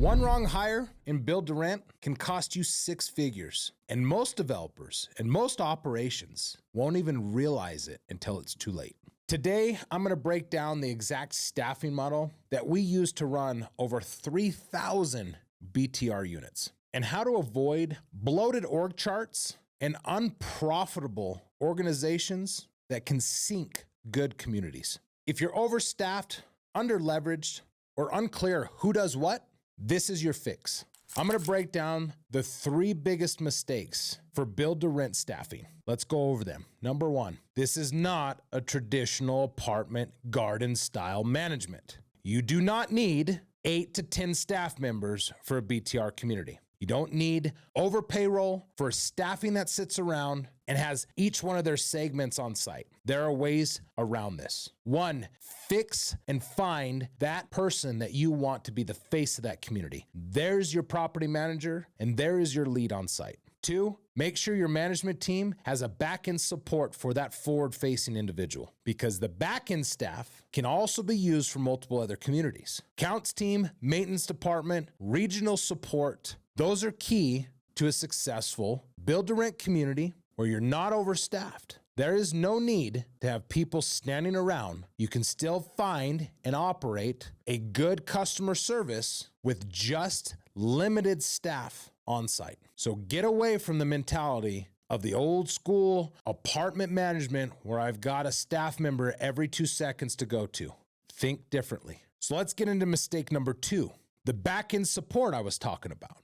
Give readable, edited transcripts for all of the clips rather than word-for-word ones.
One wrong hire in build to rent can cost you 6 figures. And most developers and most operations won't even realize it until it's too late. Today, I'm gonna break down the exact staffing model that we use to run over 3,000 BTR units and how to avoid bloated org charts and unprofitable organizations that can sink good communities. If you're overstaffed, underleveraged, or unclear who does what, this is your fix. I'm gonna break down the 3 biggest mistakes for build to rent staffing. Let's go over them. Number 1, this is not a traditional apartment garden style management. You do not need 8 to 10 staff members for a BTR community. You don't need over payroll for staffing that sits around and has each one of their segments on site. There are ways around this. 1, fix and find that person that you want to be the face of that community. There's your property manager and there is your lead on site. 2, make sure your management team has a back-end support for that forward-facing individual because the back-end staff can also be used for multiple other communities. Accounts team, maintenance department, regional support, those are key to a successful build-to-rent community where you're not overstaffed. There is no need to have people standing around. You can still find and operate a good customer service with just limited staff on site. So get away from the mentality of the old school apartment management where I've got a staff member every 2 seconds to go to. Think differently. So let's get into mistake number 2, the back-end support I was talking about.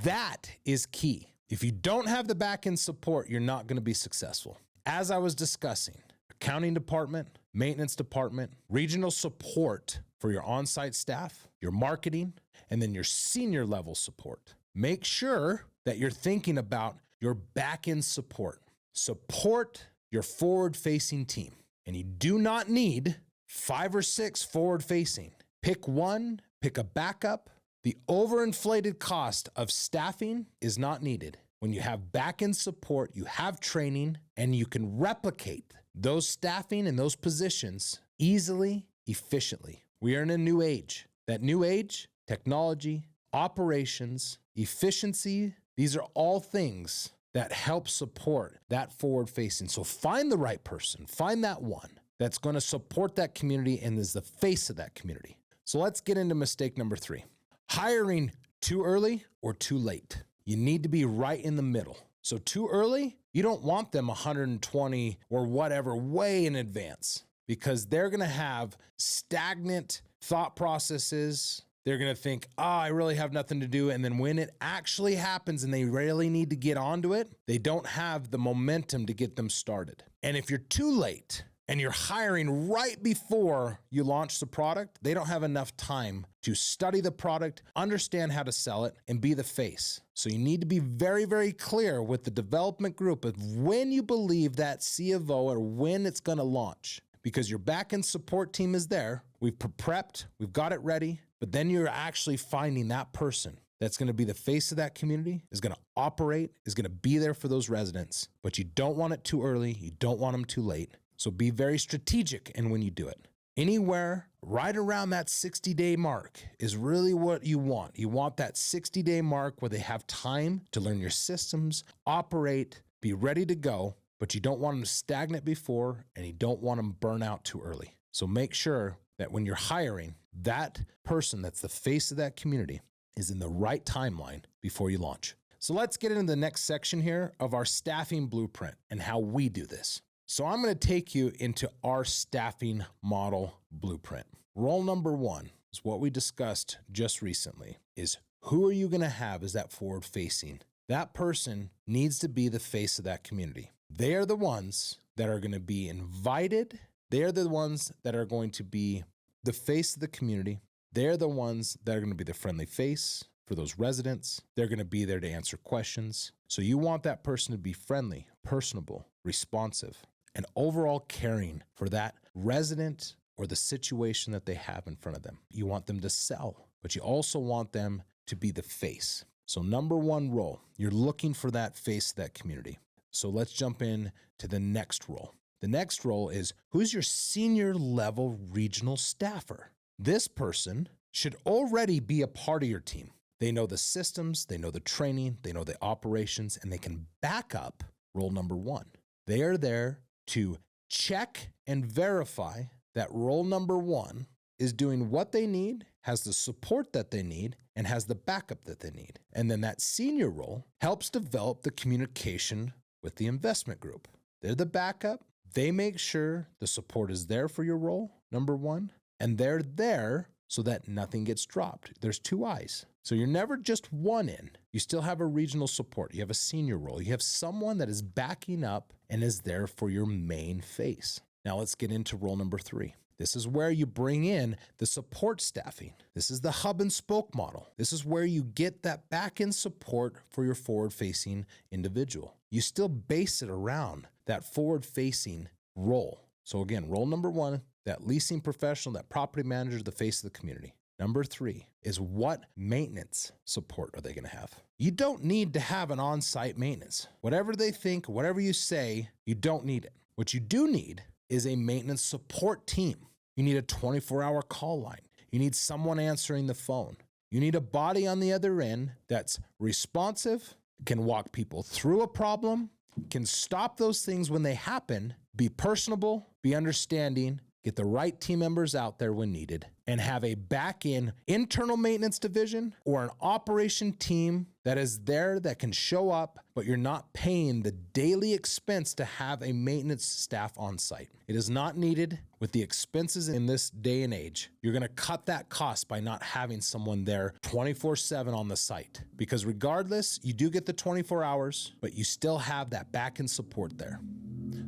That is key. If you don't have the back-end support, you're not going to be successful. As I was discussing, accounting department, maintenance department, regional support for your on-site staff, your marketing, and then your senior level support. Make sure that you're thinking about your back-end support. Support your forward-facing team. And you do not need 5 or 6 forward-facing. Pick one, pick a backup. The overinflated cost of staffing is not needed. When you have back-end support, you have training, and you can replicate those staffing and those positions easily, efficiently. We are in a new age. That new age, technology, operations, efficiency, these are all things that help support that forward-facing. So find the right person, find that one that's going to support that community and is the face of that community. So let's get into mistake number 3. Hiring too early or too late. You need to be right in the middle. So too early, you don't want them 120 or whatever way in advance because they're going to have stagnant thought processes. They're going to think, I really have nothing to do. And then when it actually happens and they really need to get onto it, they don't have the momentum to get them started. And if you're too late and you're hiring right before you launch the product, they don't have enough time to study the product, understand how to sell it, and be the face. So you need to be very, very clear with the development group of when you believe that C of O or when it's going to launch. Because your back-end support team is there, we've prepped, we've got it ready, but then you're actually finding that person that's going to be the face of that community, is going to operate, is going to be there for those residents. But you don't want it too early, you don't want them too late. So be very strategic in when you do it. Anywhere right around that 60-day mark is really what you want. You want that 60-day mark where they have time to learn your systems, operate, be ready to go, but you don't want them stagnant before and you don't want them burn out too early. So make sure that when you're hiring, that person that's the face of that community is in the right timeline before you launch. So let's get into the next section here of our staffing blueprint and how we do this. So I'm going to take you into our staffing model blueprint. Role number 1 is what we discussed just recently is who are you going to have as that forward facing? That person needs to be the face of that community. They are the ones that are going to be invited. They are the ones that are going to be the face of the community. They're the ones that are going to be the friendly face for those residents. They're going to be there to answer questions. So you want that person to be friendly, personable, responsive, and overall caring for that resident or the situation that they have in front of them. You want them to sell, but you also want them to be the face. So number 1 role, you're looking for that face of that community. So let's jump in to the next role. The next role is who's your senior level regional staffer? This person should already be a part of your team. They know the systems, they know the training, they know the operations, and they can back up role number 1. They are there to check and verify that role number 1 is doing what they need, has the support that they need, and has the backup that they need. And then that senior role helps develop the communication with the investment group. They're the backup. They make sure the support is there for your role, number 1, and they're there so that nothing gets dropped. There's 2 eyes. So you're never just one in. You still have a regional support. You have a senior role. You have someone that is backing up and is there for your main face. Now let's get into role number 3. This is where you bring in the support staffing. This is the hub and spoke model. This is where you get that back-end support for your forward-facing individual. You still base it around that forward-facing role. So again, role number 1, that leasing professional, that property manager, the face of the community. Number 3 is what maintenance support are they going to have? You don't need to have an on-site maintenance. Whatever they think, whatever you say, you don't need it. What you do need is a maintenance support team. You need a 24-hour call line. You need someone answering the phone. You need a body on the other end that's responsive, can walk people through a problem, can stop those things when they happen, be personable, be understanding, get the right team members out there when needed, and have a back-end internal maintenance division or an operation team that is there that can show up, but you're not paying the daily expense to have a maintenance staff on site. It is not needed with the expenses in this day and age. You're going to cut that cost by not having someone there 24/7 on the site, because regardless, you do get the 24 hours, but you still have that back-end support there.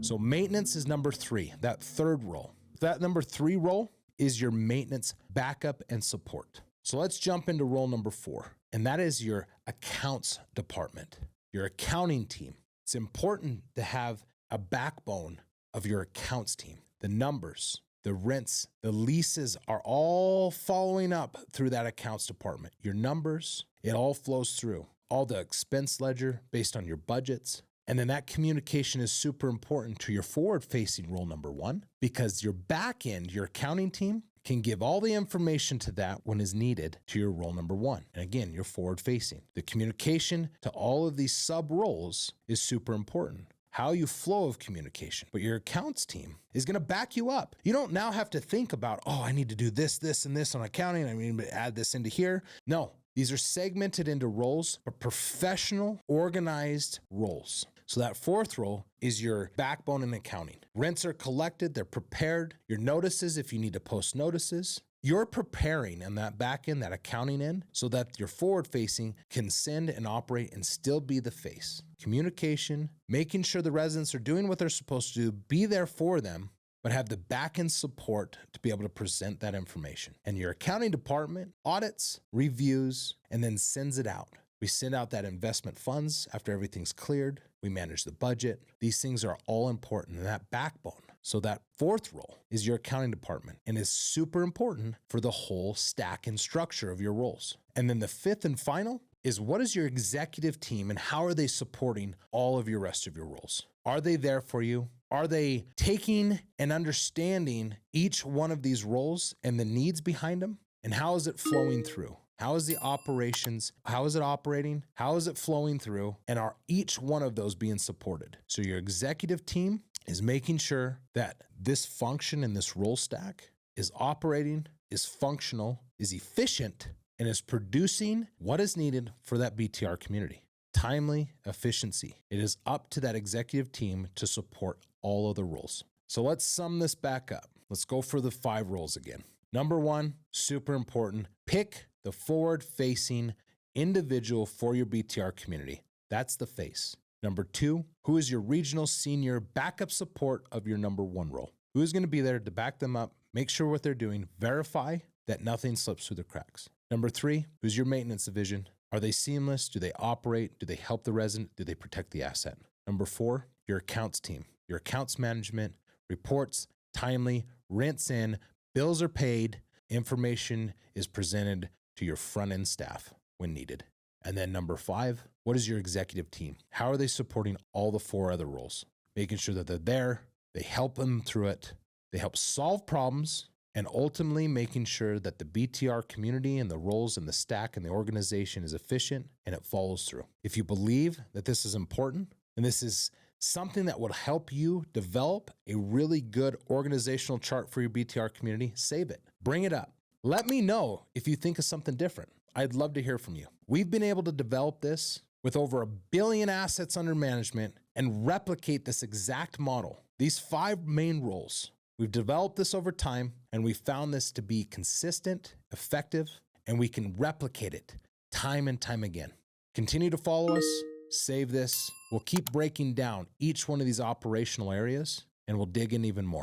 So maintenance is number 3, that third role. That number 3 role is your maintenance backup and support. So let's jump into role number 4, and that is your accounts department, your accounting team. It's important to have a backbone of your accounts team. The numbers, the rents, the leases are all following up through that accounts department. Your numbers, it all flows through. All the expense ledger based on your budgets. And then that communication is super important to your forward-facing role number 1, because your back end, your accounting team, can give all the information to that when is needed to your role number 1. And again, you're forward-facing. The communication to all of these sub-roles is super important. How you flow of communication. But your accounts team is going to back you up. You don't now have to think about, oh, I need to do this, this, and this on accounting. I need to add this into here. No, these are segmented into roles, but professional, organized roles. So that 4th role is your backbone in accounting. Rents are collected, they're prepared. Your notices, if you need to post notices, you're preparing on that back end, that accounting end, so that your forward-facing can send and operate and still be the face. Communication, making sure the residents are doing what they're supposed to do, be there for them, but have the back-end support to be able to present that information. And your accounting department audits, reviews, and then sends it out. We send out that investment funds after everything's cleared. We manage the budget. These things are all important in that backbone. So that 4th role is your accounting department and is super important for the whole stack and structure of your roles. And then the 5th and final is, what is your executive team and how are they supporting all of your rest of your roles? Are they there for you? Are they taking and understanding each one of these roles and the needs behind them? And how is it flowing through? How is the operations? How is it operating? How is it flowing through? And are each one of those being supported? So your executive team is making sure that this function in this role stack is operating, is functional, is efficient, and is producing what is needed for that BTR community. Timely efficiency. It is up to that executive team to support all of the roles. So let's sum this back up. Let's go for the 5 roles again. Number 1, super important, pick the forward-facing individual for your BTR community. That's the face. Number 2, who is your regional senior backup support of your number 1 role? Who's going to be there to back them up, make sure what they're doing, verify that nothing slips through the cracks. Number 3, who's your maintenance division? Are they seamless? Do they operate? Do they help the resident? Do they protect the asset? Number 4, your accounts team. Your accounts management, reports, timely, rents in, bills are paid, information is presented to your front-end staff when needed. And then number 5, what is your executive team? How are they supporting all the 4 other roles? Making sure that they're there, they help them through it, they help solve problems, and ultimately making sure that the BTR community and the roles in the stack and the organization is efficient and it follows through. If you believe that this is important and this is something that will help you develop a really good organizational chart for your BTR community, save it. Bring it up. Let me know if you think of something different. I'd love to hear from you. We've been able to develop this with over 1 billion assets under management and replicate this exact model. These 5 main roles. We've developed this over time and we found this to be consistent, effective, and we can replicate it time and time again. Continue to follow us, save this. We'll keep breaking down each one of these operational areas and we'll dig in even more.